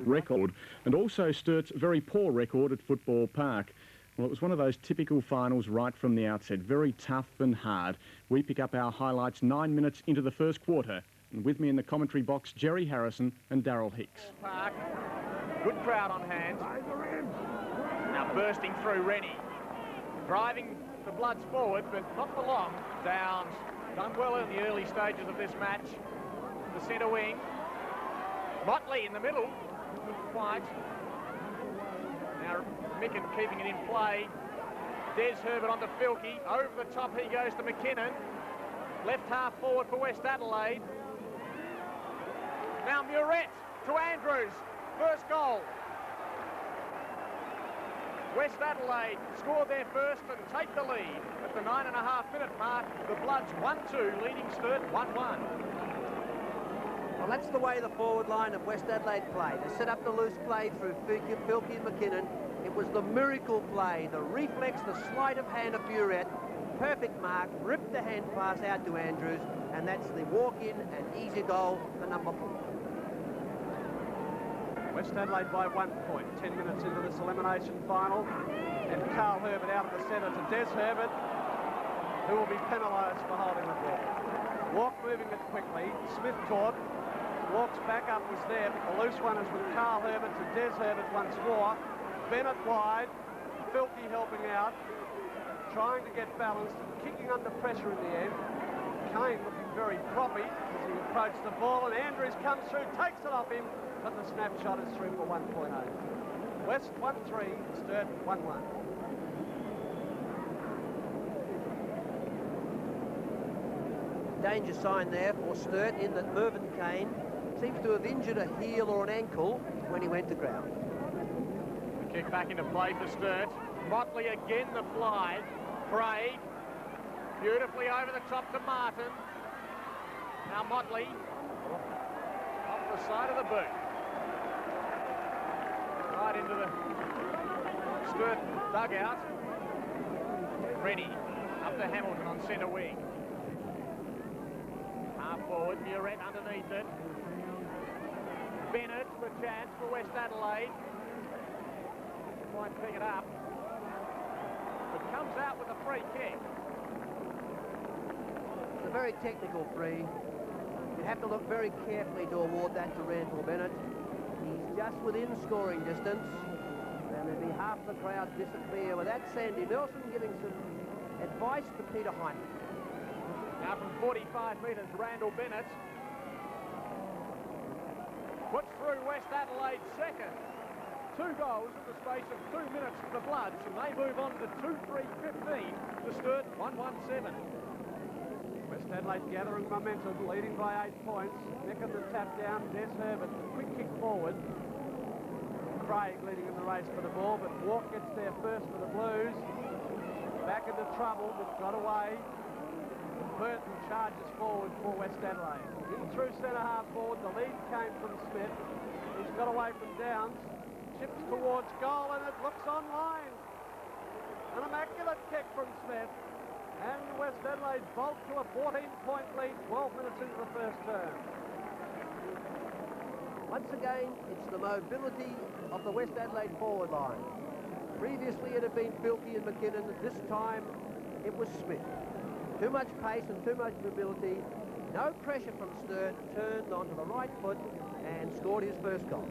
record, and also Sturt's very poor record at Football Park. Well, it was one of those typical finals right from the outset, very tough and hard. We pick up our highlights 9 minutes into the first quarter. And with me in the commentary box, Jerry Harrison and Daryl Hicks. Park, good crowd on hand. Now bursting through Rennie. Driving the Bloods forward, but not for long. Downs done well in the early stages of this match. The centre wing. Motley in the middle. Couldn't quite. Now Micken keeping it in play. Des Herbert onto Filkey. Over the top he goes to McKinnon. Left half forward for West Adelaide. Now Murrett to Andrews. First goal. West Adelaide scored their first and take the lead at the 9.5-minute mark. The Bloods 1-2, leading Sturt 1-1. Well, that's the way the forward line of West Adelaide played. They set up the loose play through Filkey and McKinnon. It was the miracle play, the reflex, the sleight of hand of Murrett. Perfect mark, ripped the hand pass out to Andrews, and that's the walk-in and easy goal for number 4. West Adelaide by 1 point, 10 minutes into this elimination final. And Carl Herbert out of the centre to Des Herbert, who will be penalised for holding the ball. Walk moving it quickly. Smith caught. Walks back up was there, but the loose one is with Carl Herbert to Des Herbert once more. Bennett wide. Filkey helping out. Trying to get balanced and kicking under pressure in the end. Kane looking very proppy as he approached the ball, and Andrews comes through, takes it off him. But the snapshot is through for 1.0. West 1-3, Sturt 1-1. Danger sign there for Sturt in that Mervyn Kane seems to have injured a heel or an ankle when he went to ground. The kick back into play for Sturt. Motley again the fly. Craig beautifully over the top to Martin. Now Motley off the side of the boot. Right into the Sturt dugout. Ready up to Hamilton on centre wing. Half forward, Murrett underneath it. Bennett the chance for West Adelaide. Try and pick it up. But comes out with a free kick. It's a very technical free. You have to look very carefully to award that to Randall Bennett. He's just within scoring distance, and there'll be half the crowd disappear. With that, Sandy Nelson giving some advice to Peter Hyman. Now from 45 metres, Randall Bennett puts through West Adelaide's second. 2 goals in the space of 2 minutes for the Bloods, and they move on to 2-3-15 to Sturt 1-1-7. West Adelaide gathering momentum, leading by 8 points. Micken the tap down, Des Herbert, the quick kick forward. Craig leading in the race for the ball, but Walk gets there first for the Blues. Back into trouble, but got away. Burton charges forward for West Adelaide. In through centre half forward, the lead came from Smith. He's got away from Downs. Chips towards goal, and it looks online. An immaculate kick from Smith. And West Adelaide vault to a 14-point lead, 12 minutes into the first term. Once again, it's the mobility of the West Adelaide forward line. Previously it had been Filkey and McKinnon. This time it was Smith. Too much pace and too much mobility. No pressure from Sturt. Turned onto the right foot and scored his first goal.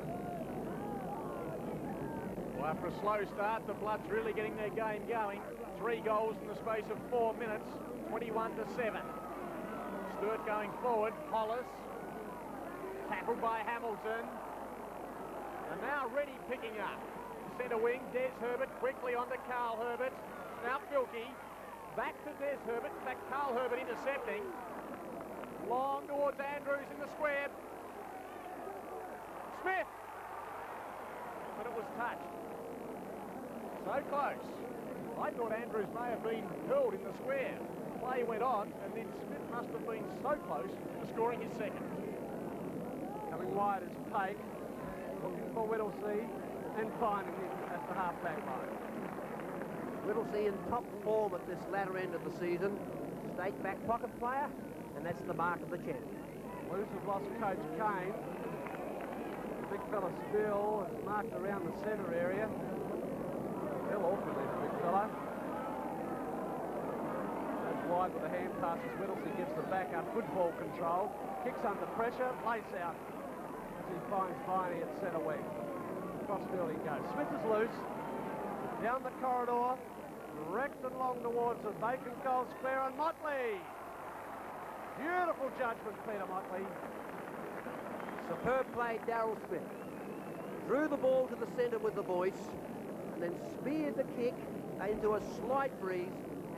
Well, after a slow start, the Bloods really getting their game going. 3 goals in the space of 4 minutes, 21-7. Sturt going forward, Hollis, tackled by Hamilton. And now Reddy picking up. Centre wing, Des Herbert quickly onto Carl Herbert. Now Filkey, back to Des Herbert, in fact Carl Herbert intercepting. Long towards Andrews in the square. Smith! But it was touched. So close. I thought Andrews may have been hurled in the square. Play went on, and then Smith must have been so close to scoring his second. Coming wide is Pake, looking for Whittlesey, and finding him at the half-back line. Whittlesey in top form at this latter end of the season. State back pocket player, and that's the mark of the champion. Blues have lost Coach Kane. Big fella still is marked around the centre area. Still awkward, this big fella. Goes wide with the hand passes. Whittlesey gives the back up. Good ball control. Kicks under pressure. Lays out as he finds Viney at centre wing. Crossfield he goes. Smith is loose. Down the corridor. Wrecked and long towards the vacant goal square, and Motley. Beautiful judgment, Peter Motley. Superb play, Darryl Smith. Drew the ball to the centre with the voice, and then speared the kick into a slight breeze,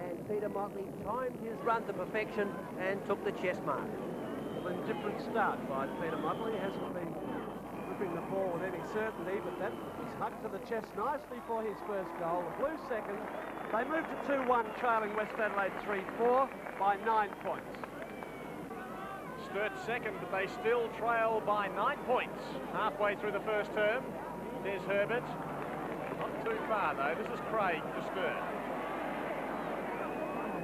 and Peter Motley timed his run to perfection and took the chest mark. Well, a different start by Peter Motley. Hasn't been whipping the ball with any certainty, but that was hugged to the chest nicely for his first goal. The Blues second. They moved to 2-1, trailing West Adelaide 3-4 by 9 points. Sturt second, but they still trail by 9 points. Halfway through the first term, there's Herbert. Not too far, though. This is Craig for Sturt.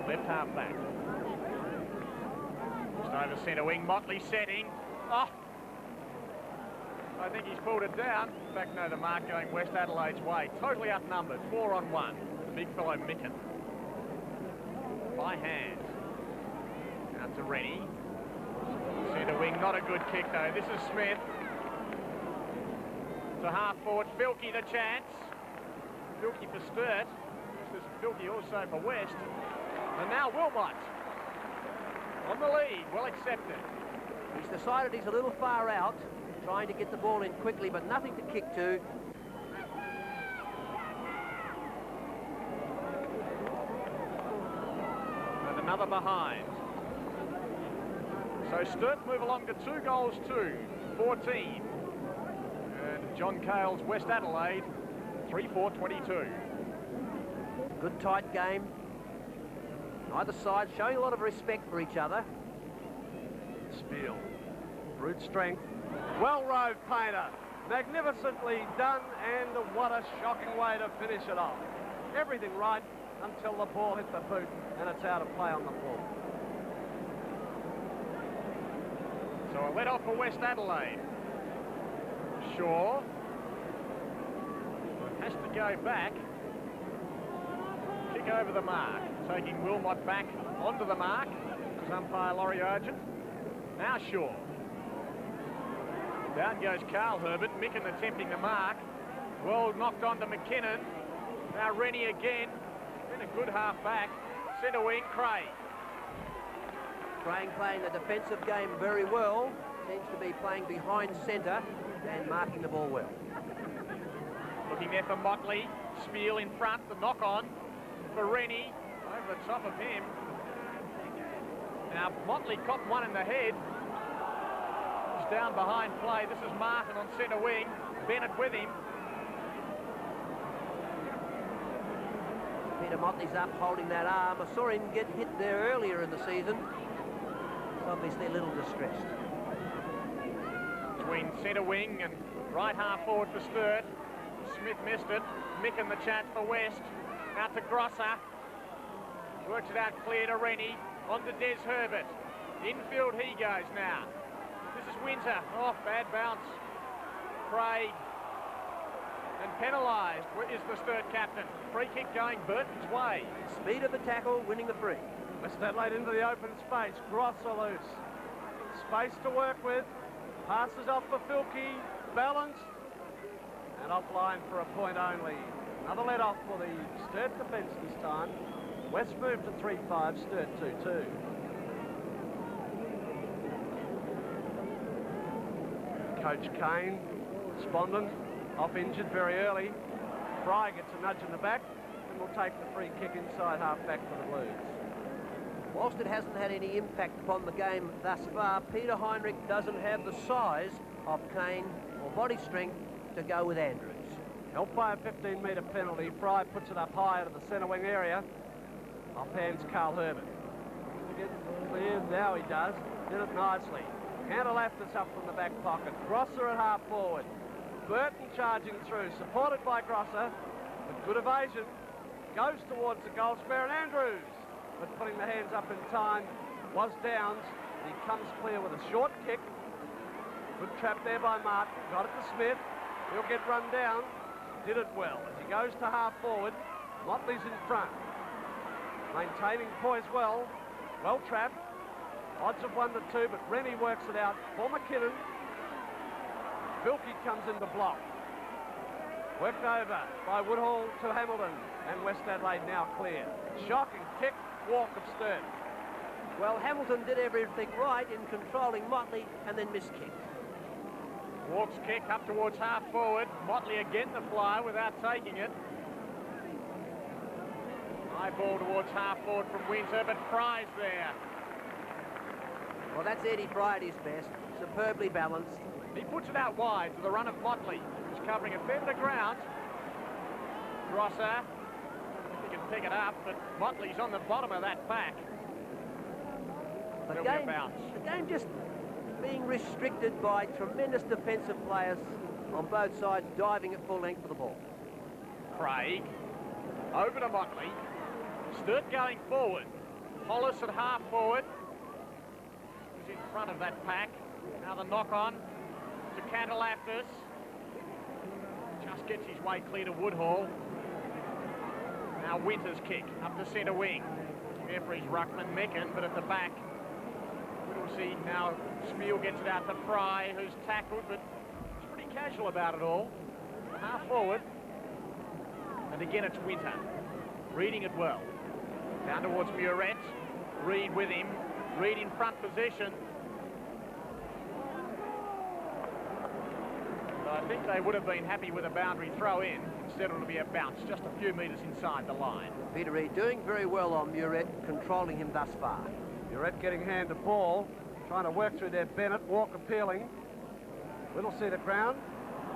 Left half back. Just over centre wing, Motley setting. Oh! I think he's pulled it down. In fact, no, the mark going West Adelaide's way. Totally outnumbered, 4-on-1. The big fellow Micken. By hand. Out to Rennie. Centre wing, not a good kick though. This is Smith. To half forward, Filkey the chance. Filkey for Sturt. This is Filkey also for West. And now Wilmot. On the lead, well accepted. He's decided he's a little far out, trying to get the ball in quickly, but nothing to kick to. And another behind. So Sturt move along to 2-14. And John Cale's West Adelaide, 3-4-22. Good tight game. Either side showing a lot of respect for each other. Spiel. Brute strength. Well rode Painter. Magnificently done, and what a shocking way to finish it off. Everything right until the ball hit the boot and it's out of play on the ball. So a let-off for West Adelaide. Shaw has to go back. Kick over the mark. Taking Wilmot back onto the mark. As umpire Laurie Argent. Now Shaw. Down goes Carl Herbert. Micken attempting the mark. Well knocked on to McKinnon. Now Rennie again. Then a good half back. Centre wing, Craig. Craig playing the defensive game very well. Seems to be playing behind centre and marking the ball well. Looking there for Motley. Spiel in front. The knock on for Rennie. Over the top of him. Now Motley copped one in the head. He's down behind play. This is Martin on centre wing. Bennett with him. Peter Motley's up holding that arm. I saw him get hit there earlier in the season. He's obviously a little distressed. Between centre wing and right half forward for Sturt. Smith missed it. Micken the chance for West. Out to Grosser. Works it out clear to Rennie. On to Des Herbert. Infield he goes now. This is Winter. Oh, bad bounce. Craig. And penalised is the Sturt captain. Free kick going Burton's way. Speed of the tackle, winning the free. West Adelaide into the open space. Grosser loose. Space to work with. Passes off for Filkey. Balance. And offline for a point only. Another let off for the Sturt defence this time. West moved to 3-5, Sturt 2-2. Coach Kane, despondent, off injured very early. Fry gets a nudge in the back and will take the free kick inside half back for the Blues. Whilst it hasn't had any impact upon the game thus far, Peter Heinrich doesn't have the size of Kane or body strength to go with Andrews. Helped by a 15-metre penalty, Fry puts it up high to the centre wing area. Off hands Carl Herbert. To get clear, now he does. Did it nicely. Cantalaftis up from the back pocket. Grosser at half forward. Burton charging through, supported by Grosser. With good evasion. Goes towards the goal square, and Andrews, but putting the hands up in time, was Downs. He comes clear with a short kick. Good trap there by Martin. Got it to Smith. He'll get run down. Did it well. As he goes to half forward, Motley's in front. Maintaining poise well. Well trapped. Odds of 1 to 2, but Rennie works it out for McKinnon. Vilke comes in to block. Worked over by Woodhall to Hamilton, and West Adelaide now clear. Shocking kick, walk of Sturt. Well, Hamilton did everything right in controlling Motley and then miskicked. Walks kick up towards half forward. Motley again the flyer without taking it. High ball towards half forward from Windsor, but Fry's there. Well, that's Eddie Fry at his best. Superbly balanced. He puts it out wide to the run of Motley, who's covering a fair bit of ground. Grosser, he can pick it up, but Motley's on the bottom of that pack. The game just being restricted by tremendous defensive players on both sides, diving at full length for the ball. Craig, over to Motley. Sturt going forward. Hollis at half forward. He's in front of that pack. Now the knock on to Cantalaftis. Just gets his way clear to Woodhall. Now Winter's kick up the centre wing. Jeffrey's ruckman Meccan, but at the back. We'll see now Spiel gets it out to Fry, who's tackled, but he's pretty casual about it all. Half forward. And again it's Winter. Reading it well. Down towards Muret. Reed with him. Reed in front position. So I think they would have been happy with a boundary throw in. Instead it'll be a bounce just a few metres inside the line. Peter Reed doing very well on Muret, controlling him thus far. Muret getting hand to ball, trying to work through there. Bennett, walk appealing. Little seat of ground.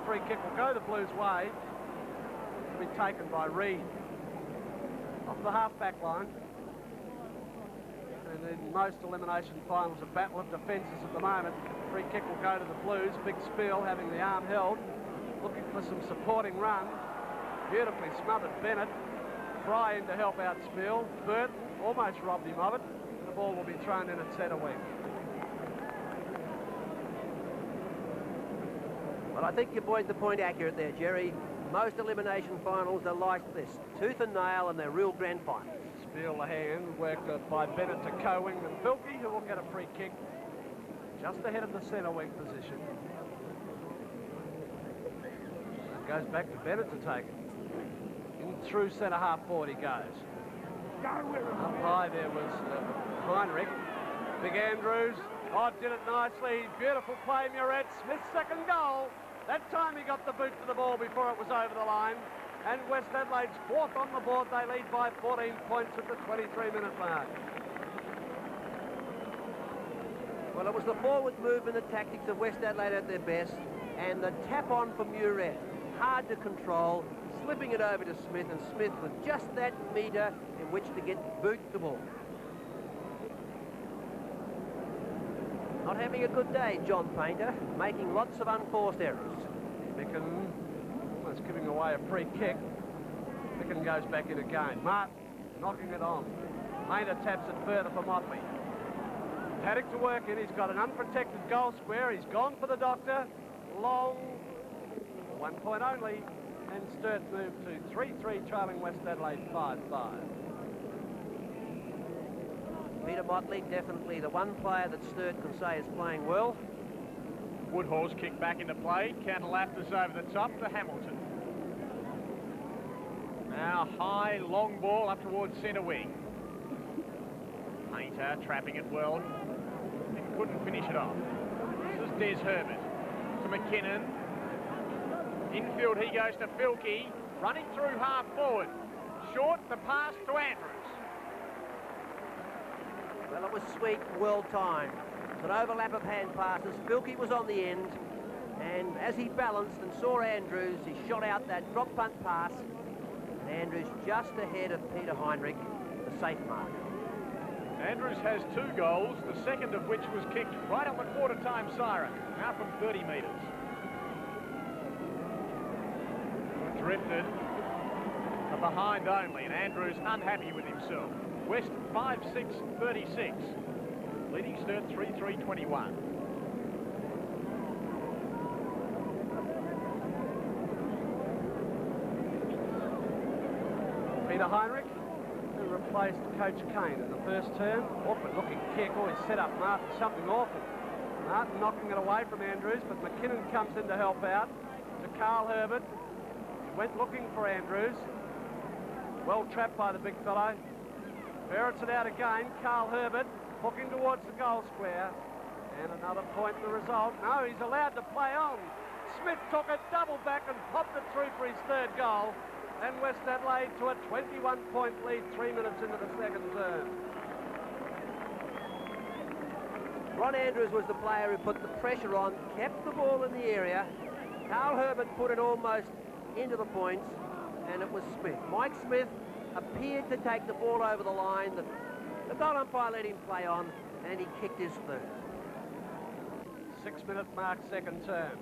Free kick will go the Blues' way. Will be taken by Reed. Off the half-back line. And in most elimination finals, a battle of defences at the moment. Free kick will go to the Blues. Big Spiel having the arm held. Looking for some supporting run. Beautifully smothered Bennett. Fry in to help out Spiel. Burt almost robbed him of it. The ball will be thrown in at centre wing. Well, I think you pointed the point accurate there, Jerry. Most elimination finals are like this. Tooth and nail, and they're real grand finals. Spiel the hand, worked by Bennett to Coing and Vilke, who will get a free kick just ahead of the centre wing position. It goes back to Bennett to take it. In through centre half forward he goes. Up high there was Heinrich. Big Andrews. Oh, did it nicely. Beautiful play, Muret. Smith's second goal. That time he got the boot to the ball before it was over the line. And West Adelaide's fourth on the board. They lead by 14 points at the 23-minute mark. Well, it was the forward movement and tactics of West Adelaide at their best, and the tap-on from Muret. Hard to control, slipping it over to Smith, and Smith with just that metre in which to get boot the ball. Not having a good day, John Painter, making lots of unforced errors. Micken almost giving away a free kick. Micken goes back in again. Martin knocking it on. Painter taps it further for Motley. Haddock to work in. He's got an unprotected goal square. He's gone for the doctor. Long. 1 point only. And Sturt moved to 3-3, trailing West Adelaide 5-5. Peter Motley, definitely the one player that Sturt can say is playing well. Woodhall's kick back into play. Cantalaftis over the top to Hamilton. Now high, long ball up towards centre wing. Painter trapping it well. Couldn't finish it off. This is Des Herbert to McKinnon. Infield he goes to Vilke. Running through half forward. Short, the pass to Andrews. Well, it was sweet, well timed. An overlap of hand passes. Vilke was on the end, and as he balanced and saw Andrews, he shot out that drop punt pass. And Andrews just ahead of Peter Heinrich, the safe mark. Andrews has 2 goals, the second of which was kicked right on the quarter-time siren, now from 30 metres. Drifted, a behind only, and Andrews unhappy with himself. West 5-6-36, leading Sturt 3-3-21. Peter Heinrich, who replaced Coach Kane in the first term. Awkward looking kick, always set up Martin something awful. Martin knocking it away from Andrews, but McKinnon comes in to help out to Carl Herbert. He went looking for Andrews. Well trapped by the big fellow. Ferrets it out again. Carl Herbert hooking towards the goal square. And another point in the result. No, he's allowed to play on. Smith took it, double back and popped it through for his third goal. And West Adelaide to a 21-point lead 3 minutes into the second term. Ron Andrews was the player who put the pressure on, kept the ball in the area. Carl Herbert put it almost into the points, and it was Smith. Mike Smith appeared to take the ball over the line. The goal umpire let him play on, and he kicked his third. 6 minute mark, second term.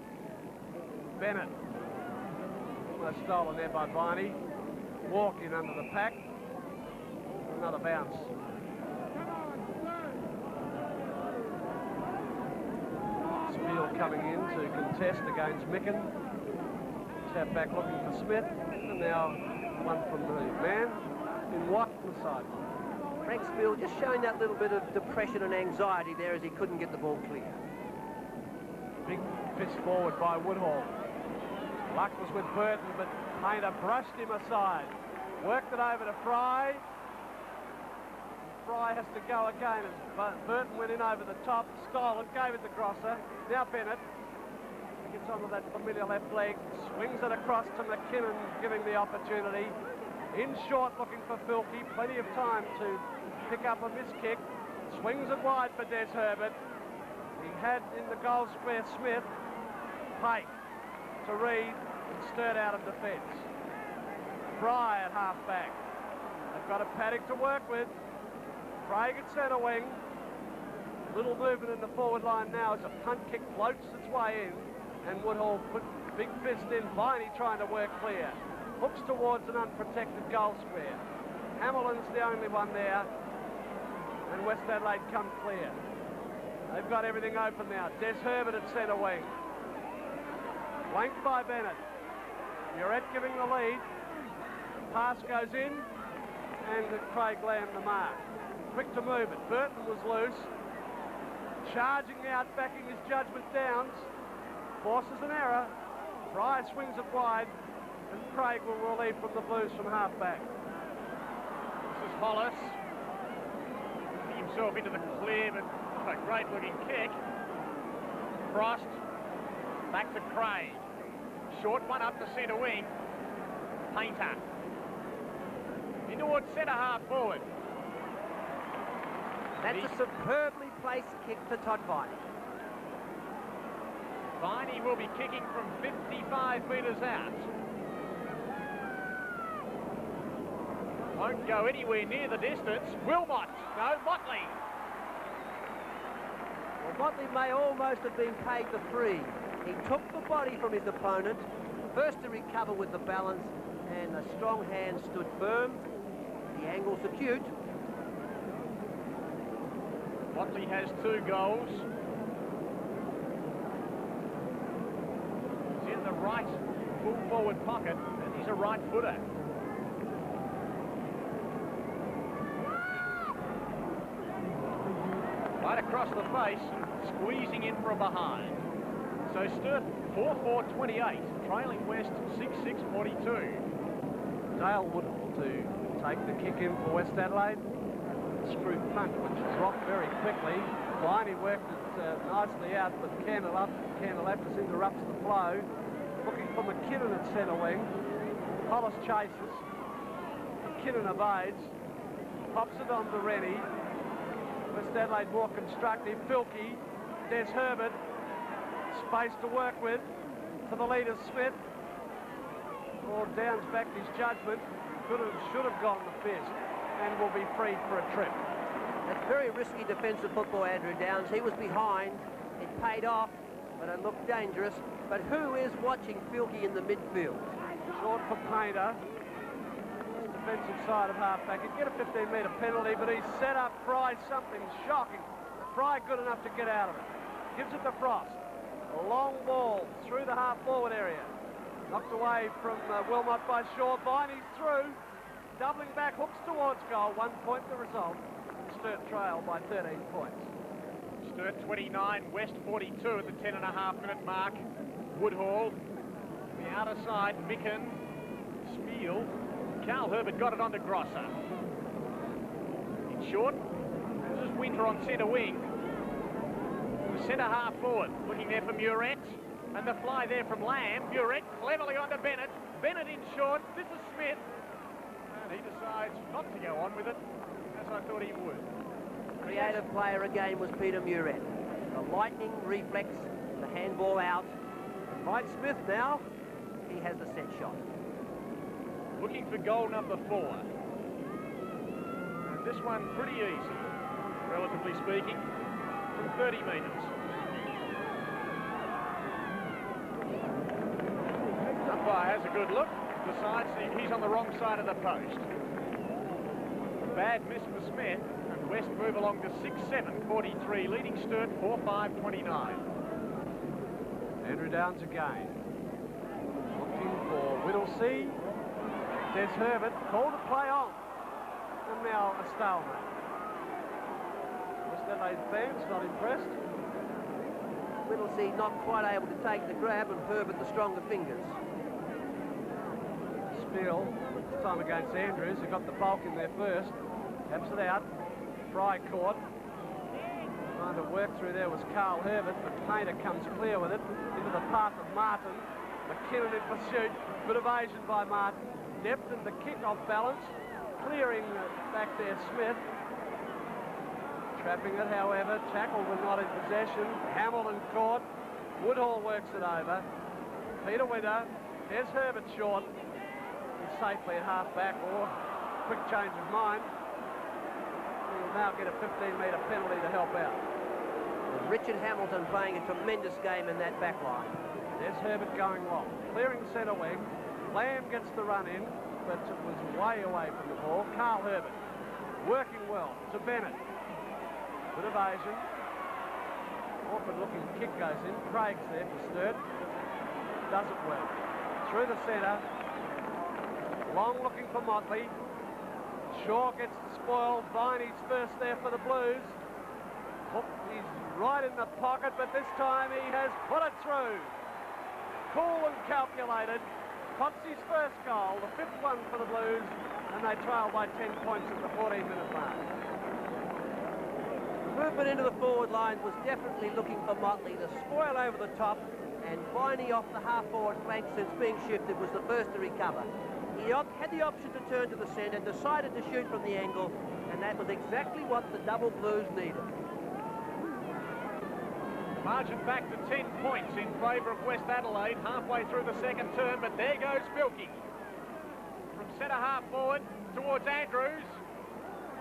Bennett. Almost stolen there by Viney. Walk in under the pack. Another bounce. Spiel coming in to contest against Micken. Tap back looking for Smith. And now one from the man in Watt on the side. Frank Spiel just showing that little bit of depression and anxiety there as he couldn't get the ball clear. Big fist forward by Woodhall. Luck was with Burton, but Painter brushed him aside. Worked it over to Fry. Fry has to go again as Burton went in over the top, stole it, gave it to Grosser. Now Bennett gets onto that familiar left leg, swings it across to McKinnon, giving the opportunity. In short, looking for Filkey, plenty of time to pick up a missed kick. Swings it wide for Des Herbert. He had in the goal square Smith, Pike to Reed, and Sturt out of defence. Fry at half-back. They've got a paddock to work with. Craig at centre wing. Little movement in the forward line now as a punt kick floats its way in, and Woodhall put big fist in. Viney trying to work clear. Hooks towards an unprotected goal square. Hamilton's the only one there, and West Adelaide come clear. They've got everything open now. Des Herbert at centre wing. Flanked by Bennett. Murrett giving the lead. Pass goes in, and Craig Lamb the mark. Quick to move it. Burton was loose. Charging out, backing his judgment downs. Forces an error. Fry swings it wide, and Craig will relieve from the Blues from half-back. This is Hollis. Putting himself into the clear, but a great-looking kick. Frost. Back to Craig. Short one up the centre wing. Painter. In towards centre half forward. That's a superbly placed kick to Todd Viney. Viney will be kicking from 55 metres out. Won't go anywhere near the distance. Wilmot. No, Motley. Well, Motley may almost have been paid the free. He took the body from his opponent, first to recover with the balance, and a strong hand stood firm. The angle's acute. Motley has 2 goals. He's in the right full forward pocket, and he's a right footer. Right across the face, squeezing in from behind. So Sturt 4-4-28, trailing West 6-6-42. Dale Woodhall to take the kick in for West Adelaide. Screw punt, which dropped very quickly. Viney worked it nicely out, but Candelapis interrupts the flow. Looking for McKinnon at centre wing. Hollis chases. McKinnon evades. Pops it on to Rennie. West Adelaide more constructive. Filkey. Des Herbert. Space to work with. To the leader, Smith. Or Downs backed his judgment. Should have gone the fist, and will be freed for a trip. That's very risky defensive football, Andrew Downs. He was behind. It paid off, but it looked dangerous. But who is watching Filkey in the midfield? Short for Painter. Defensive side of half-back. He'd get a 15-metre penalty, but he's set up Fry something shocking. Fry good enough to get out of it. Gives it to Frost. A long ball through the half-forward area. Knocked away from Wilmot by Shaw. Viney's through. doubling back, hooks towards goal. 1 point the result. Sturt trail by 13 points. Sturt 29, West 42 at the 10.5-minute mark. Woodhall, the outer side, Micken, Spiel. Carl Herbert got it onto Grosser. In short, this is Winter on centre wing. The centre half forward, looking there for Muret. And the fly there from Lamb. Muret cleverly onto Bennett. Bennett in short. This is Smith. And he decides not to go on with it, as I thought he would. Creative player again was Peter Muret. The lightning reflex, the handball out. Mike Smith now, he has a set shot. Looking for goal number 4. And this one pretty easy, relatively speaking, from 30 metres. Umpire has a good look, decides he's on the wrong side of the post. Bad miss for Smith, and West move along to 6-7-43, leading Sturt 4-5-29. Andrew Downs again. Looking for Whittlesea. Des Herbert called to play on. And now a stalemate. West Adelaide fans not impressed. Whittlesea not quite able to take the grab, and Herbert the stronger fingers. Spiel, this time against Andrews, who got the bulk in there first. Taps it out. Fry caught. Trying to work through there was Carl Herbert, but Painter comes clear with it into the path of Martin. McKinnon in pursuit. Good evasion by Martin. Depth in the kick off balance. Clearing back there Smith. Trapping it, however. Tackle was not in possession. Hamilton caught. Woodhall works it over. Peter Winter. There's Herbert short. He's safely at half back, or quick change of mind. He'll now get a 15-metre penalty to help out. Richard Hamilton playing a tremendous game in that back line. There's Herbert going long. Clearing centre wing. Lamb gets the run in, but it was way away from the ball. Carl Herbert working well to Bennett. Good evasion. Awkward looking kick goes in. Craig's there for Sturt. Does it well. Through the centre. Long looking for Motley. Shaw gets the spoil. Viney's first there for the Blues. He's right in the pocket, but this time he has put it through. Cool and calculated. Potsy's first goal, the 5th one for the Blues, and they trail by 10 points at the 14-minute mark. Movement into the forward line was definitely looking for Motley. The spoil over the top, and Viney off the half-forward flank since being shifted was the first to recover. He had the option to turn to the centre, decided to shoot from the angle, and that was exactly what the double Blues needed. Margin back to 10 points in favour of West Adelaide halfway through the second term, but there goes Filkey. From centre half forward towards Andrews.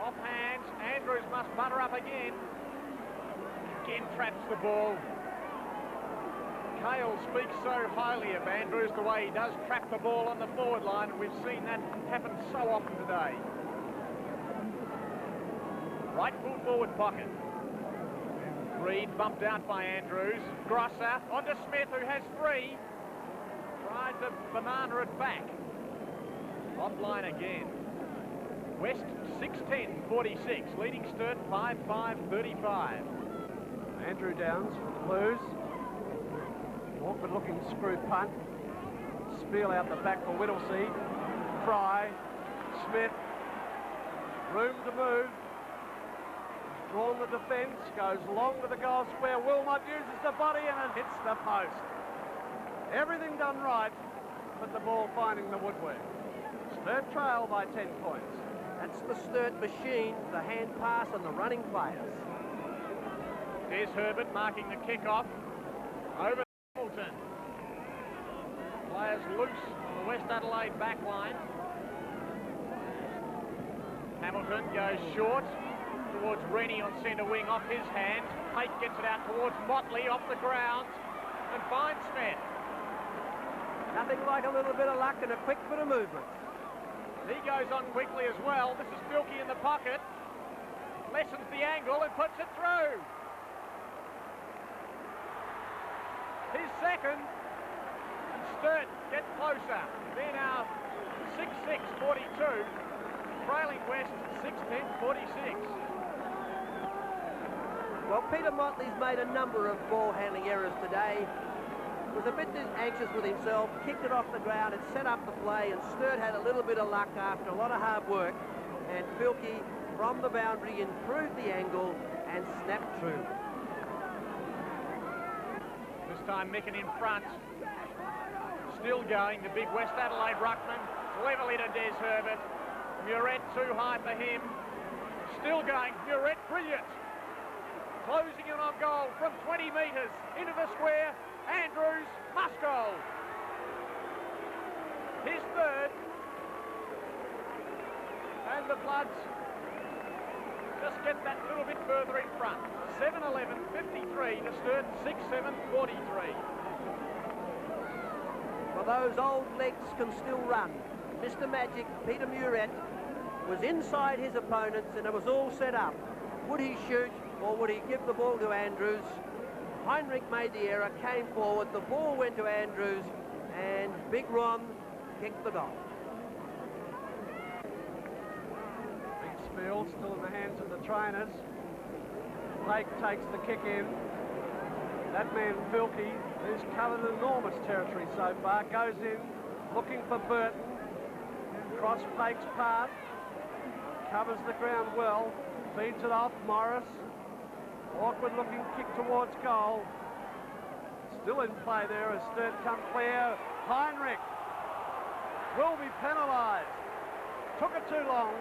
Off hands, Andrews must butter up again. Again traps the ball. Cale speaks so highly of Andrews, the way he does trap the ball on the forward line, and we've seen that happen so often today. Right full forward pocket. Reed bumped out by Andrews. Grosser onto Smith, who has 3. Tried to banana it back. Offline again. West 6-10-46, leading Sturt 5-5-35. Andrew Downs for the Blues. Awkward looking screw punt. Spiel out the back for Whittlesea. Fry. Smith. Room to move. Drawn the defence, goes long to the goal square. Wilmot uses the body and it hits the post. Everything done right, but the ball finding the woodwork. Sturt trail by 10 points. That's the Sturt machine, the hand pass and the running players. There's Herbert marking the kick-off. Over Hamilton. Players loose on the West Adelaide back line. Hamilton goes short towards Rennie on centre wing, off his hand. Pate gets it out towards Motley, off the ground, and finds Smith. Nothing like a little bit of luck and a quick bit of movement. He goes on quickly as well. This is Filkey in the pocket. Lessens the angle and puts it through. His second. And Sturt gets closer. They're now 6-6-42. Trailing West 6-10-46. Well, Peter Motley's made a number of ball handling errors today. Was a bit anxious with himself, kicked it off the ground, and set up the play, and Sturt had a little bit of luck after a lot of hard work, and Filkey from the boundary improved the angle and snapped through. This time Micken in front. Still going, the big West Adelaide ruckman. Cleverly to Des Herbert. Muret too high for him. Still going, Muret brilliant. Closing in on goal from 20 metres into the square. Andrews must go. His third. And the Bloods just get that little bit further in front. 7-11-53 to Sturt 6-7-43. Well, those old legs can still run. Mr. Magic, Peter Muret, was inside his opponents and it was all set up. Would he shoot or would he give the ball to Andrews? Heinrich made the error, came forward, the ball went to Andrews and Big Ron kicked the goal. Field still in the hands of the trainers. Blake takes the kick in. That man Filkey, who's covered enormous territory so far, goes in looking for Burton. Cross Blake's path, covers the ground well, feeds it off Morris. Awkward looking kick towards goal. Still in play there as Sturt come clear. Heinrich will be penalised. Took it too long.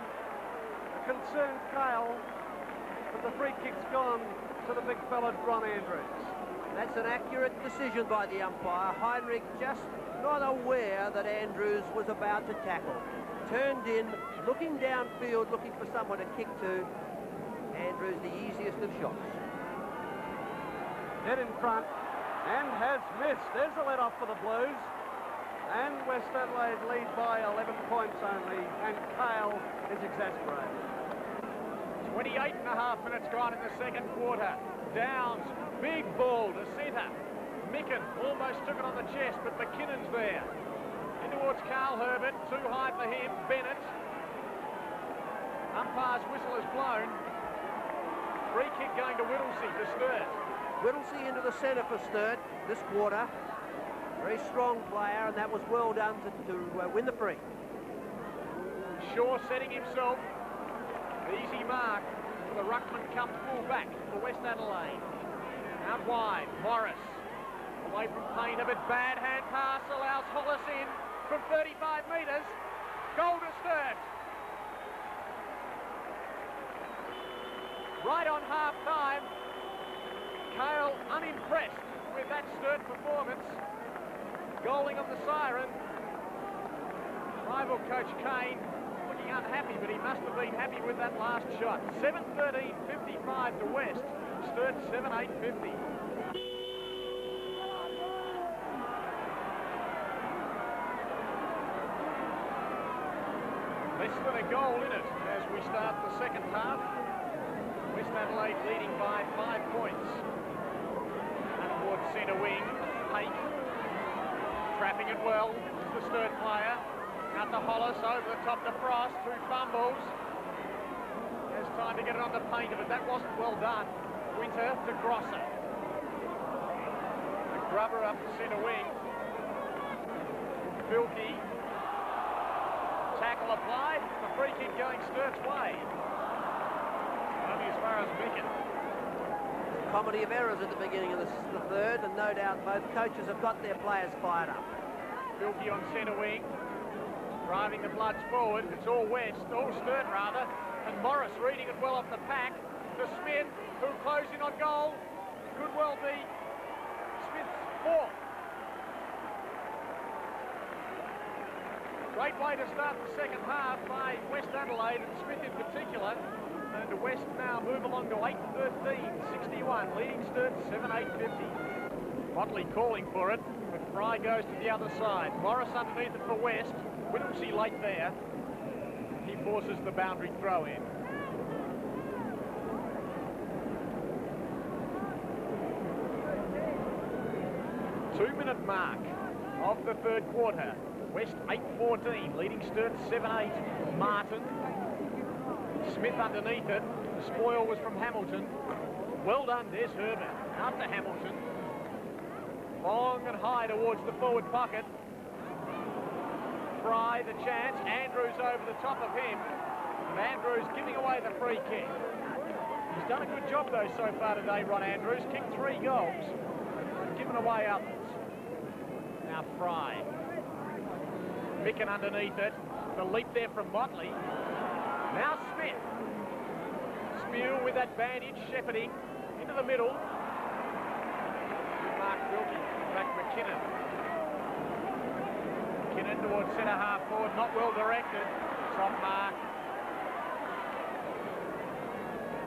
Concerned Kale, but the free kick's gone to the big fella Ron Andrews. That's an accurate decision by the umpire. Heinrich just not aware that Andrews was about to tackle. Turned in, looking downfield, looking for someone to kick to. Andrews the easiest of shots. Head in front and has missed. There's a let-off for the Blues. And West Adelaide lead by 11 points only, and Kale is exasperated. 28 and a half minutes gone in the second quarter. Downs, big ball to centre. Micken almost took it on the chest, but McKinnon's there. In towards Carl Herbert, too high for him. Bennett. Umpire's whistle is blown. Free kick going to Whittlesey to Sturt. Whittlesey into the centre for Sturt this quarter. Very strong player, and that was well done to win the free. Shaw setting himself. Easy mark. The ruckman comes full back for West Adelaide. Out wide, Morris. Away from Painter, but bad hand pass allows Hollis in from 35 metres. Goal to Sturt. Right on half-time. Kale unimpressed with that Sturt performance. Goaling on the siren. Rival coach Kane looking unhappy, but he must have been happy with that last shot. 7-13-55 to West. Sturt 7-8-50. Less than a goal in it as we start the second half. West Adelaide leading by 5 points. And towards centre wing, Hake. Trapping it well, the Sturt player. Out to Hollis, over the top to Frost, 2 fumbles. Has time to get it on the Painter, but that wasn't well done. Winter to Grosser. The grubber up the centre wing. Filkey. Tackle applied. The free kick going Sturt's way. Only as far as Micken. Comedy of errors at the beginning of the third, and no doubt both coaches have got their players fired up. Filkey on centre wing. Driving the Bloods forward. It's all West, all Sturt rather. And Morris reading it well off the pack. To Smith, who'll close in on goal. Could well be Smith's fourth. Great way to start the second half by West Adelaide and Smith in particular. And West now move along to 8-13-61, leading Sturt 7-8-50. Motley calling for it, but Fry goes to the other side. Morris underneath it for West. Whittlesey late there. He forces the boundary throw in. Two-minute mark of the third quarter. West 8-14, leading Sturt 7-8. Martin. Smith underneath it. The spoil was from Hamilton. Well done, there's Herbert. After Hamilton. Long and high towards the forward pocket. Fry the chance. Andrews over the top of him. And Andrews giving away the free kick. He's done a good job though so far today, Ron Andrews. Kicked 3 goals. Given away others. Now Fry. Micken underneath it. The leap there from Motley. Now Smith. Spew with that bandage, shepherding into the middle. Mark Wilkie, back McKinnon. McKinnon towards centre half forward, not well directed. Top mark.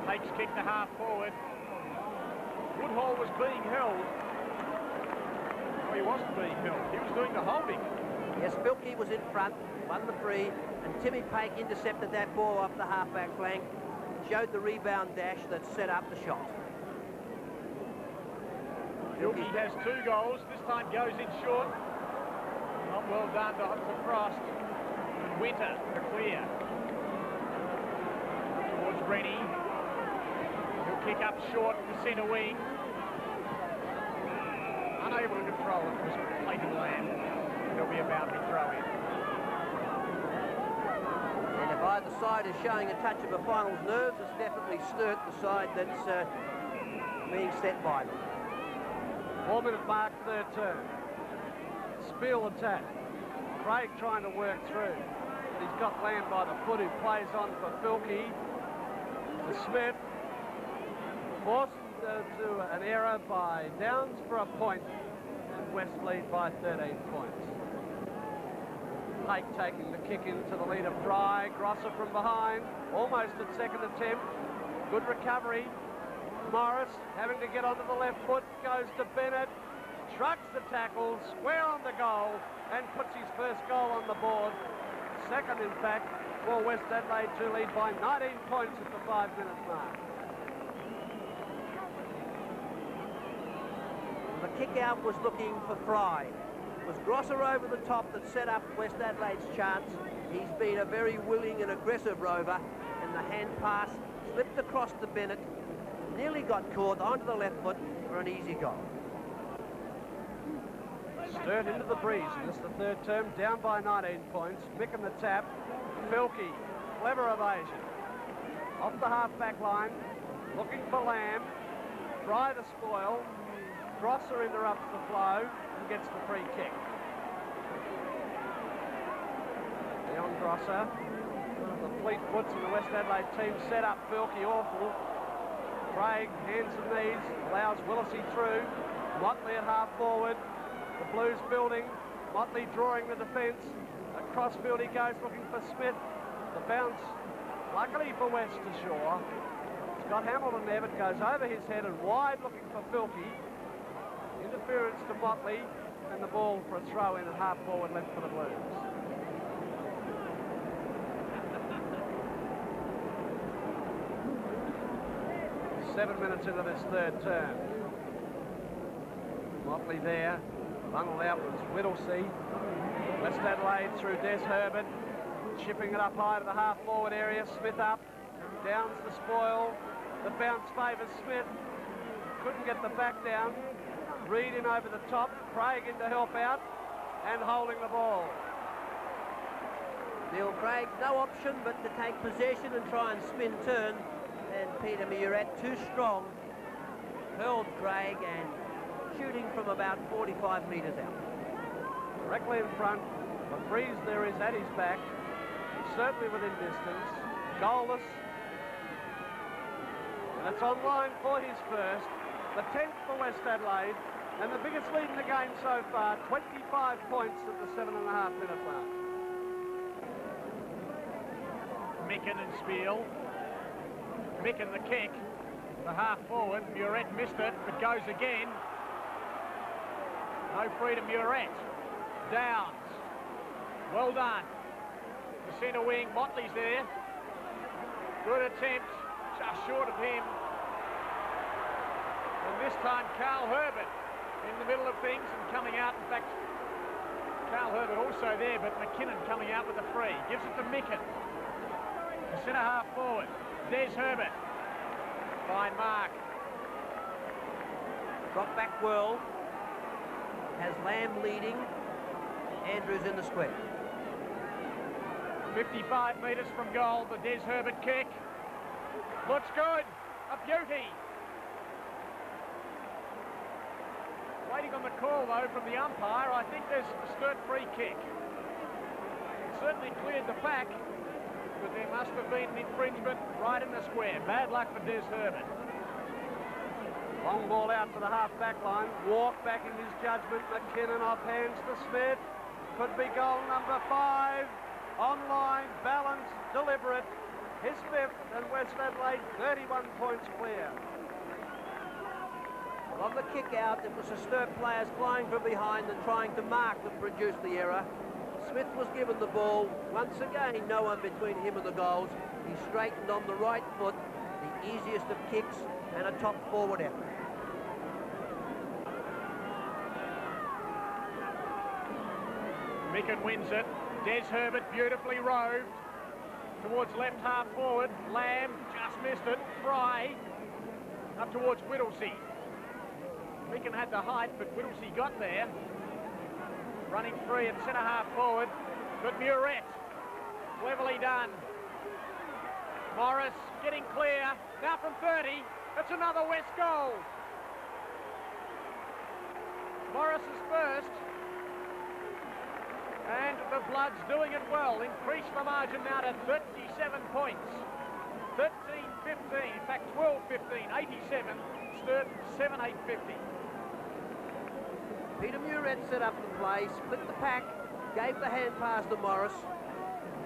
Takes kick to half forward. Woodhall was being held. No, he wasn't being held. He was doing the holding. Yes, Bilkey was in front, won the free, and Timmy Pake intercepted that ball off the half-back flank, showed the rebound dash that set up the shot. Bilkey has 2 goals, this time goes in short. Not well done to Frost. Winter to clear. Towards Rennie. He'll kick up short to centre wing. Unable to control it, was Clayton Lamb. There'll be a boundary throw in. And if either side is showing a touch of a finals nerves, it's definitely Sturt, the side that's being set by them. 4-minute mark, third term. Spiel attack. Craig trying to work through. He's got Lamb by the foot, who plays on for Filkey. To Smith. Forced to an error by Downs for a point. And West lead by 13 points. Pake taking the kick into the lead of Fry. Grosser from behind. Almost at second attempt. Good recovery. Morris having to get onto the left foot, goes to Bennett, shrugs the tackle, square on the goal, and puts his first goal on the board. Second, in fact, for West Adelaide to lead by 19 points at the 5-minute mark. The kick out was looking for Fry. It was Grosser over the top that set up West Adelaide's chance. He's been a very willing and aggressive rover, and the hand pass slipped across to Bennett. Nearly got caught onto the left foot for an easy goal. Sturt into the breeze in this the third term, down by 19 points. Mick in the tap. Filkey, clever evasion. Off the half-back line, looking for Lamb. Fry the spoil. Grosser interrupts the flow and gets the free kick. Leon Grosser, the fleet foots in the West Adelaide team set up Filkey awful. Craig, hands and knees, allows Willisey through. Motley at half forward. The Blues building. Motley drawing the defence. Across field he goes looking for Smith. The bounce, luckily for West to shore. Scott Hamilton there, but goes over his head and wide looking for Filkey. Interference to Motley, and the ball for a throw in at half forward left for the Blues. Seven minutes into this third term. Motley there, bundled out was Whittlesey. West Adelaide through Des Herbert, chipping it up high to the half-forward area. Smith up, Downs the spoil. The bounce favours Smith. Couldn't get the back down. Reed in over the top. Craig in to help out, and holding the ball. Neil Craig, no option but to take possession and try and spin turn. And Peter Muret, too strong, hurled Craig and shooting from about 45 metres out. Directly in front, the freeze there is at his back, certainly within distance, goalless, and it's online for his first, the 10th for West Adelaide, and the biggest lead in the game so far, 25 points at the 7.5-minute mark. Micken and Spiel. Micken the kick, the half forward. Muret missed it, but goes again. No free to Muret. Downs. Well done. The centre wing, Motley's there. Good attempt, just short of him. And this time Carl Herbert in the middle of things and coming out. In fact, Carl Herbert also there, but McKinnon coming out with the free. Gives it to Micken. The centre half forward. Des Herbert. Fine mark. Drop back whirl. Has Lamb leading. Andrews in the square. 55 metres from goal, the Des Herbert kick. Looks good. A beauty. Waiting on the call, though, from the umpire. I think there's a Sturt free kick. It certainly cleared the pack, but there must have been an infringement right in the square. Bad luck for Des Herbert. Long ball out to the half-back line. Walk backing his judgment. McKinnon off hands to Smith. Could be goal number 5. Online, balanced, deliberate. His 5th, and West Adelaide 31 points clear. Well, on the kick out, it was the Sturt players flying from behind and trying to mark that produced the error. Smith was given the ball. Once again, no one between him and the goals. He straightened on the right foot, the easiest of kicks, and a top forward effort. Micken wins it. Des Herbert beautifully roved towards left half forward. Lamb just missed it. Fry up towards Whittlesey. Micken had the height, but Whittlesey got there. Running free at centre half forward. Good Murrett. Cleverly done. Morris getting clear. Now from 30. It's another West goal. Morris is first. And the Bloods doing it well. Increase the margin now to 37 points. 13-15, in fact 12-15, 87. Sturt 7-8-50. Peter Murrett set up the play, split the pack, gave the hand pass to Morris.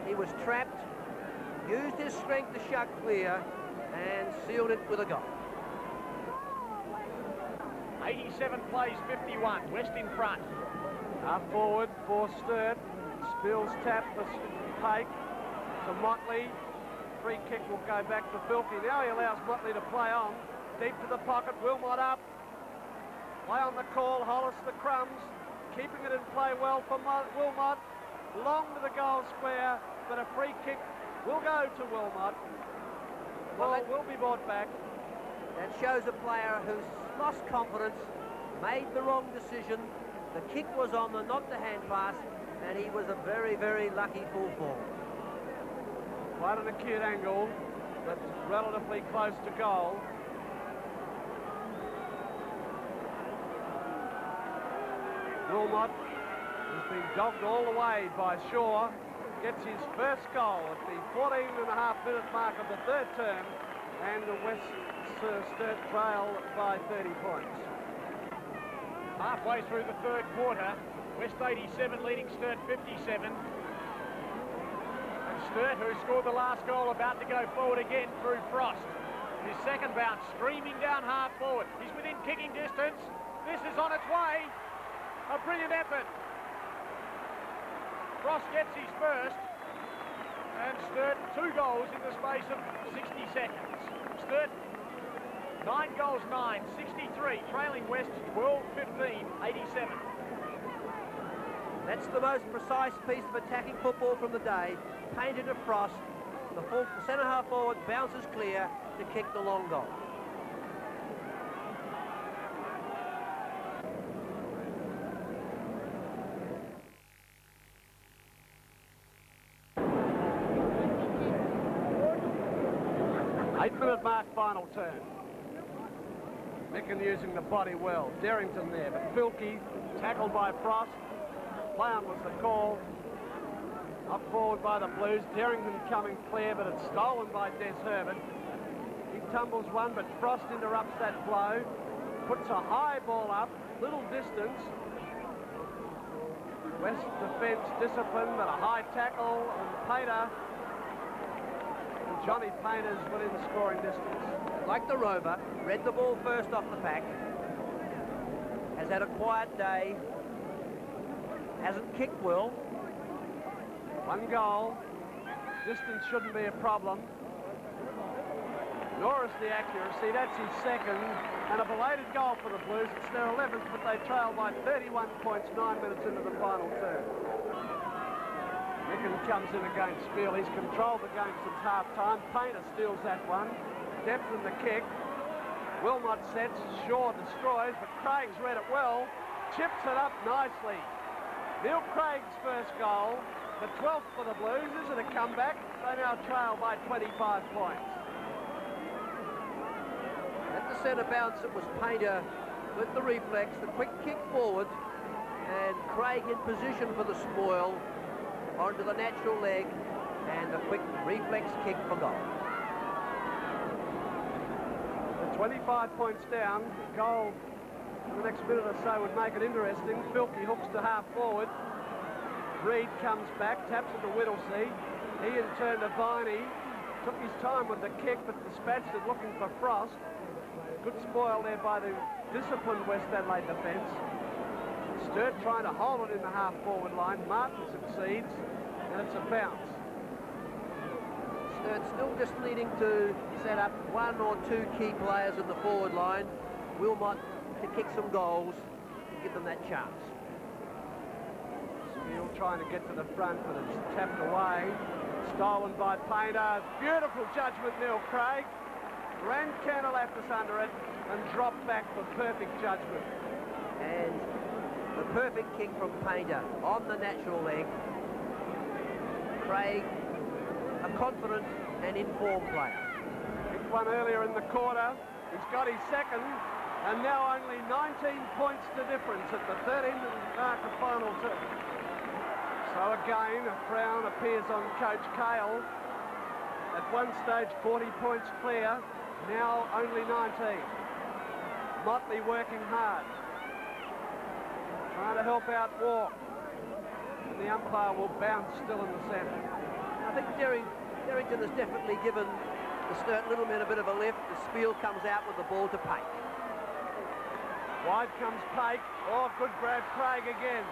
He was trapped, used his strength to shut clear, and sealed it with a goal. 87 plays 51, West in front. Half forward for Sturt. Spills tap for Pake to Motley. Free kick will go back to Filkey. Now he allows Motley to play on. Deep to the pocket, Wilmot up. Play on the call, Hollis the crumbs. Keeping it in play well for Wilmot. Long to the goal square, but a free kick will go to Wilmot. Ball will be brought back. That shows a player who's lost confidence, made the wrong decision. The kick was on the not the hand pass, and he was a very, very lucky full forward. Quite an acute angle, but relatively close to goal. Wilmot has been dogged all the way by Shaw. Gets his first goal at the 14.5-minute mark of the third term, and the West Sturt trail by 30 points. Halfway through the third quarter, West 87 leading Sturt 57. And Sturt, who scored the last goal, about to go forward again through Frost. His second bounce streaming down half forward. He's within kicking distance. This is on its way. A brilliant effort. Frost gets his first. And Sturt 2 goals in the space of 60 seconds. Sturt 9 goals, 9, 63, trailing West 12-15, 87. That's the most precise piece of attacking football from the day. Painted to Frost. The centre half forward bounces clear to kick the long goal. Eight-minute mark, final turn. Micken using the body well. Derrington there, but Filkey tackled by Frost. Play-on was the call. Up forward by the Blues. Derrington coming clear, but it's stolen by Des Herbert. He tumbles one, but Frost interrupts that flow. Puts a high ball up, little distance. West defence discipline, but a high tackle on Painter. And Johnny Painter's within scoring distance. Like the Rover, read the ball first off the pack. Has had a quiet day. Hasn't kicked well. One goal. Distance shouldn't be a problem. Norris the accuracy, that's his second, and a belated goal for the Blues. It's their 11th, but they trail by 31 points 9 minutes into the final term. Micken comes in against Spiel. He's controlled the game since half-time. Painter steals that one. Depth in the kick. Wilmot sets, Shaw destroys, but Craig's read it well. Chips it up nicely. Neil Craig's first goal, the 12th for the Blues. Is it a comeback? They now trail by 25 points. At the centre bounce, it was Painter with the reflex, the quick kick forward, and Craig in position for the spoil onto the natural leg, and a quick reflex kick for goal. 25 points down. Goal in the next minute or so would make it interesting. Filkey hooks to half forward. Reid comes back, taps it to Whittlesey. He in turn to Viney. Took his time with the kick, but dispatched it looking for Frost. Good spoil there by the disciplined West Adelaide defence. Sturt trying to hold it in the half-forward line. Martin succeeds, and it's a bounce. Sturt still just needing to set up one or two key players in the forward line. Wilmot to kick some goals and give them that chance. Spiel trying to get to the front, but it's tapped away. Stolen by Painter. Beautiful judgment, Neil Craig. Ran Candelafis under it and dropped back for perfect judgment. And the perfect kick from Painter on the natural leg. Craig, a confident and informed player. Kicked one earlier in the quarter. He's got his second, and now only 19 points to difference at the 13th mark of final term. So again, a frown appears on Coach Cale. At one stage, 40 points clear. Now only 19. Motley working hard. Trying to help out Walk. And the umpire will bounce still in the centre. I think Derrington has definitely given the Sturt Littlemen a bit of a lift. The Spiel comes out with the ball to Pake. Wide comes Pake. Oh, good grab, Craig again.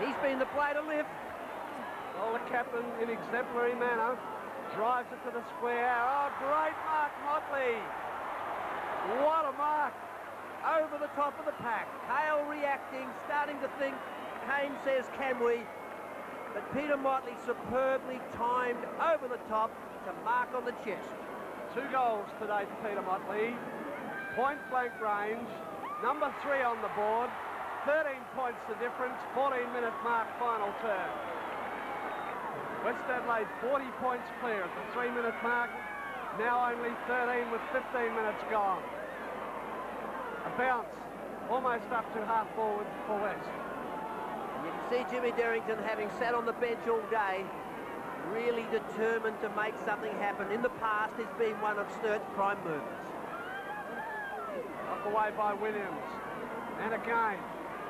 He's been the play to lift. Well, the captain, in exemplary manner, drives it to the square. Oh, great mark, Motley. What a mark. Over the top of the pack. Cale reacting, starting to think. Kane says, can we? But Peter Motley superbly timed over the top to mark on the chest. 2 goals today for Peter Motley. Point blank range. Number 3 on the board. 13 points the difference. 14-minute mark final turn. West Adelaide 40 points clear at the 3-minute mark. Now only 13 with 15 minutes gone. A bounce almost up to half forward for West. You can see Jimmy Derrington, having sat on the bench all day, really determined to make something happen. In the past, he's been one of Sturt's prime movers. Knocked away by Williams. And again,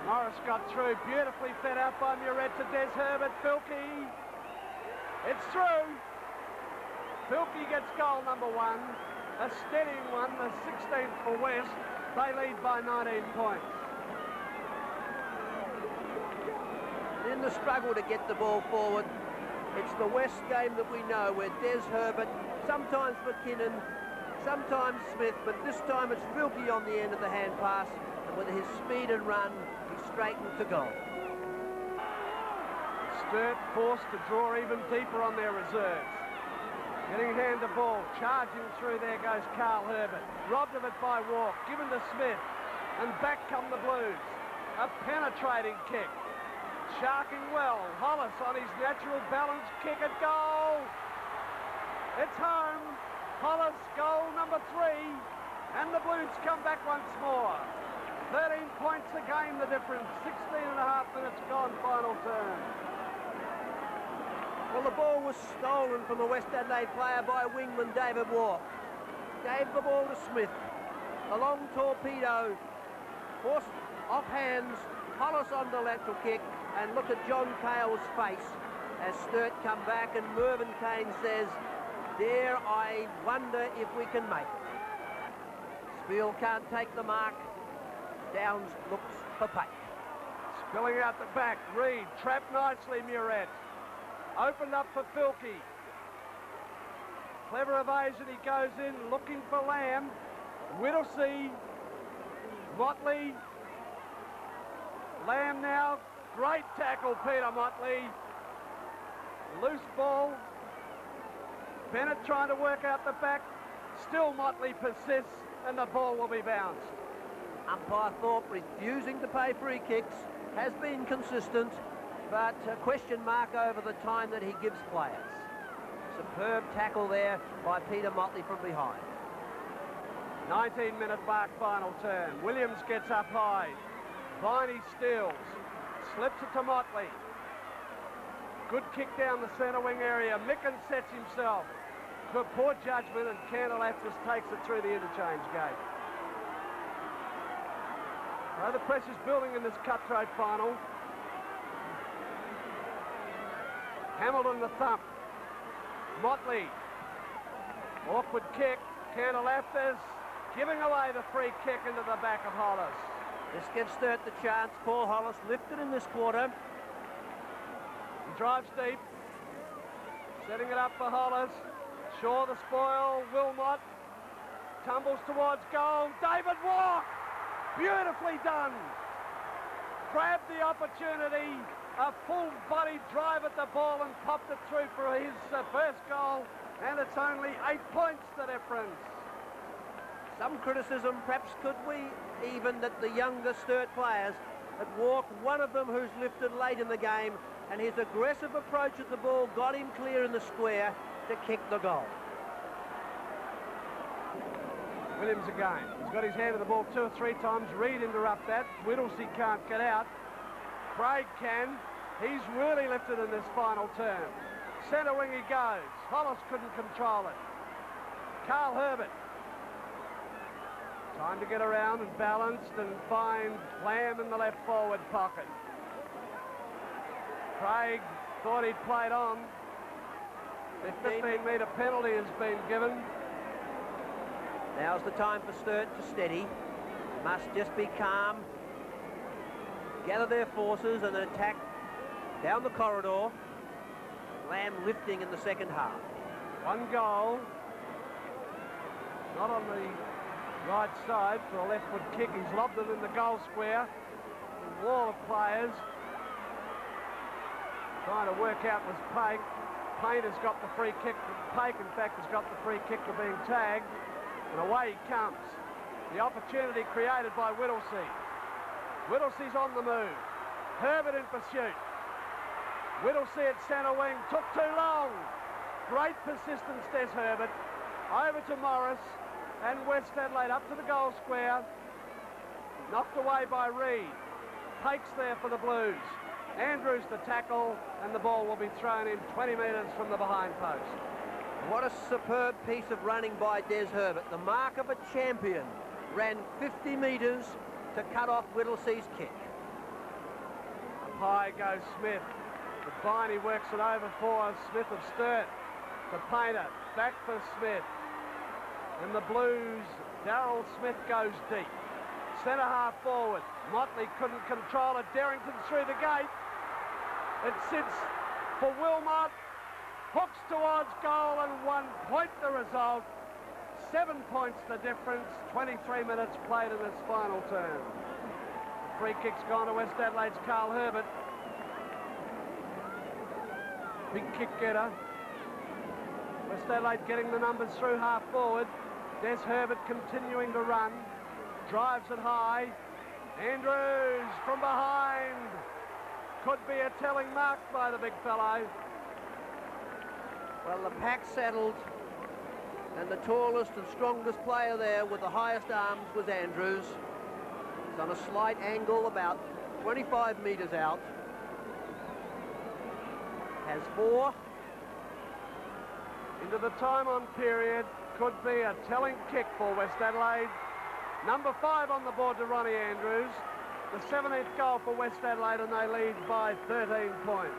Norris got through, beautifully fed out by Muret to Des Herbert. Filkey, it's through. Filkey gets goal number 1, a steadying one, the 16th for West. They lead by 19 points. In the struggle to get the ball forward, it's the West game that we know, where Des Herbert, sometimes McKinnon, sometimes Smith, but this time it's Filkey on the end of the hand pass, and with his speed and run, he's straightened to goal. Sturt forced to draw even deeper on their reserves. Getting hand to ball, charging through, there goes Carl Herbert. Robbed of it by Walk, given to Smith, and back come the Blues. A penetrating kick. Sharking well, Hollis on his natural balance, kick at goal. It's home. Hollis, goal number 3, and the Blues come back once more. 13 points a game, the difference. 16.5 minutes gone, final turn. Well, the ball was stolen from the West Adelaide player by wingman David Walk. Gave the ball to Smith. A long torpedo, forced off hands, Hollis on the lateral kick, and look at John Cale's face as Sturt come back, and Mervyn Kane says, dare I wonder if we can make it. Spiel can't take the mark. Downs looks for Pake. Spilling out the back, Reid, trapped nicely, Muret. Opened up for Filkey. Clever evasion, he goes in looking for Lamb. Whittlesey, Motley. Lamb now, great tackle, Peter Motley. Loose ball. Bennett trying to work out the back. Still Motley persists and the ball will be bounced. Umpire Thorpe refusing to pay free kicks, has been consistent, but a question mark over the time that he gives players. Superb tackle there by Peter Motley from behind. 19-minute mark, final turn. Williams gets up high. Viney steals. Slips it to Motley. Good kick down the centre wing area. Micken sets himself. Good poor judgment, and Candelaftis takes it through the interchange gate. Well, the pressure's building in this cutthroat final. Hamilton the thump. Motley. Awkward kick. Candelaftis giving away the free kick into the back of Hollis. This gives Sturt the chance. Paul Hollis lifted in this quarter. He drives deep. Setting it up for Hollis. Shaw the spoil. Wilmot tumbles towards goal. David Walk. Beautifully done. Grabbed the opportunity. A full-body drive at the ball and popped it through for his first goal. And it's only 8 points the difference. Some criticism, perhaps could we even, that the younger Sturt players at Walk, one of them who's lifted late in the game, and his aggressive approach at the ball got him clear in the square to kick the goal. Williams again. He's got his hand on the ball 2 or 3 times. Reed interrupt that. Whittlesey can't get out. Craig can. He's really lifted in this final turn. Centre wing he goes. Hollis couldn't control it. Carl Herbert. Time to get around and balanced and find Lamb in the left forward pocket. Craig thought he'd played on. The 15-metre penalty has been given. Now's the time for Sturt to steady. Must just be calm. Gather their forces and attack down the corridor. Lamb lifting in the second half. One goal. Not on the right side for a left foot kick. He's lobbed it in the goal square. A wall of players trying to work out was Pake. Payne has got the free kick. Pake, in fact, has got the free kick for being tagged. And away he comes. The opportunity created by Whittlesey. Whittlesey's on the move. Herbert in pursuit. Whittlesey at centre wing. Took too long. Great persistence, Des Herbert. Over to Morris. And West Adelaide up to the goal square. Knocked away by Reed. Pake's there for the Blues. Andrews the tackle, and the ball will be thrown in 20 metres from the behind post. What a superb piece of running by Des Herbert. The mark of a champion. Ran 50 metres to cut off Whittlesey's kick. Up high goes Smith. But Viney works it over for Smith of Sturt. To Painter. Back for Smith. And the Blues, Darryl Smith goes deep. Centre half forward. Motley couldn't control it. Derrington through the gate. It sits for Wilmot. Hooks towards goal and 1 point the result. 7 points the difference. 23 minutes played in this final turn. The free kick's gone to West Adelaide's Carl Herbert. Big kick getter. West Adelaide getting the numbers through half forward. Des Herbert continuing to run. Drives it high. Andrews from behind. Could be a telling mark by the big fellow. Well, the pack settled, and the tallest and strongest player there with the highest arms was Andrews. He's on a slight angle, about 25 metres out. Has 4. Into the time on period. Could be a telling kick for West Adelaide. Number 5 on the board to Ronnie Andrews. The 17th goal for West Adelaide, and they lead by 13 points.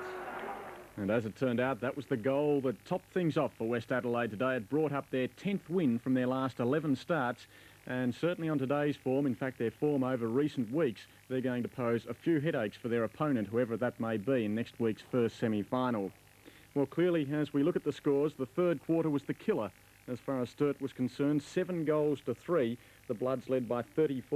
And as it turned out, that was the goal that topped things off for West Adelaide today. It brought up their 10th win from their last 11 starts, and certainly on today's form, in fact their form over recent weeks, they're going to pose a few headaches for their opponent, whoever that may be, in next week's first semi-final. Well, clearly, as we look at the scores, the third quarter was the killer as far as Sturt was concerned. 7 goals to 3. The Bloods led by 34.